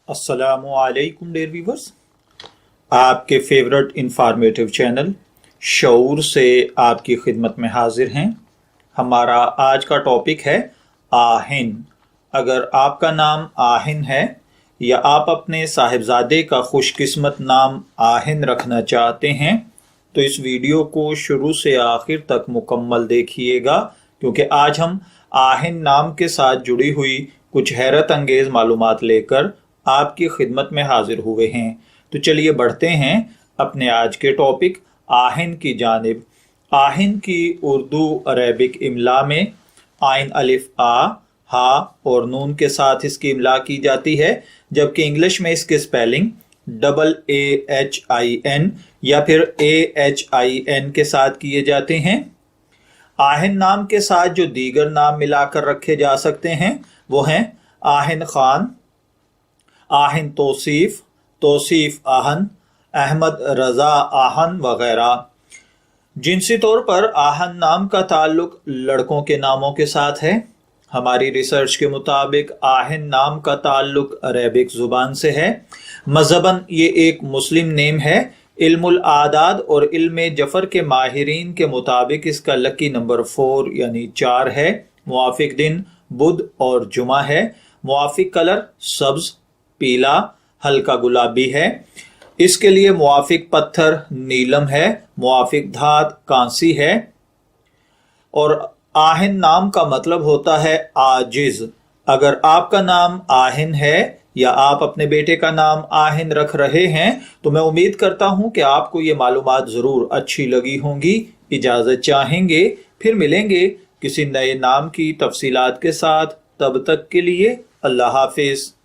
السلام علیکم dear viewers, آپ کے فیورٹ انفارمیٹیو چینل شعور سے آپ کی خدمت میں حاضر ہیں۔ ہمارا آج کا ٹاپک ہے آہن۔ اگر آپ کا نام آہن ہے یا آپ اپنے صاحبزادے کا خوش قسمت نام آہن رکھنا چاہتے ہیں تو اس ویڈیو کو شروع سے آخر تک مکمل دیکھیے گا، کیونکہ آج ہم آہن نام کے ساتھ جڑی ہوئی کچھ حیرت انگیز معلومات لے کر آپ کی خدمت میں حاضر ہوئے ہیں۔ تو چلیے بڑھتے ہیں اپنے آج کے ٹاپک آہن کی جانب۔ آہن کی اردو عربک املا میں عین الف آ ہا اور نون کے ساتھ اس کی املا کی جاتی ہے، جبکہ انگلش میں اس کے سپیلنگ AAHIN یا پھر AHIN کے ساتھ کیے جاتے ہیں۔ آہن نام کے ساتھ جو دیگر نام ملا کر رکھے جا سکتے ہیں وہ ہیں آہن خان، آہن توصیف، توصیف آہن، احمد رضا آہن وغیرہ۔ جنسی طور پر آہن نام کا تعلق لڑکوں کے ناموں کے ساتھ ہے۔ ہماری ریسرچ کے مطابق آہن نام کا تعلق عربک زبان سے ہے۔ مذہباً یہ ایک مسلم نیم ہے۔ علم الاعداد اور علم جفر کے ماہرین کے مطابق اس کا لکی نمبر 4 یعنی 4 ہے۔ موافق دن بدھ اور جمعہ ہے۔ موافق کلر سبز، پیلا، ہلکا گلابی ہے۔ اس کے لیے موافق پتھر نیلم ہے۔ موافق دھات کانسی ہے۔ اور آہن نام کا مطلب ہوتا ہے عاجز۔ اگر آپ کا نام آہن ہے یا آپ اپنے بیٹے کا نام آہن رکھ رہے ہیں تو میں امید کرتا ہوں کہ آپ کو یہ معلومات ضرور اچھی لگی ہوں گی۔ اجازت چاہیں گے، پھر ملیں گے کسی نئے نام کی تفصیلات کے ساتھ۔ تب تک کے لیے اللہ حافظ۔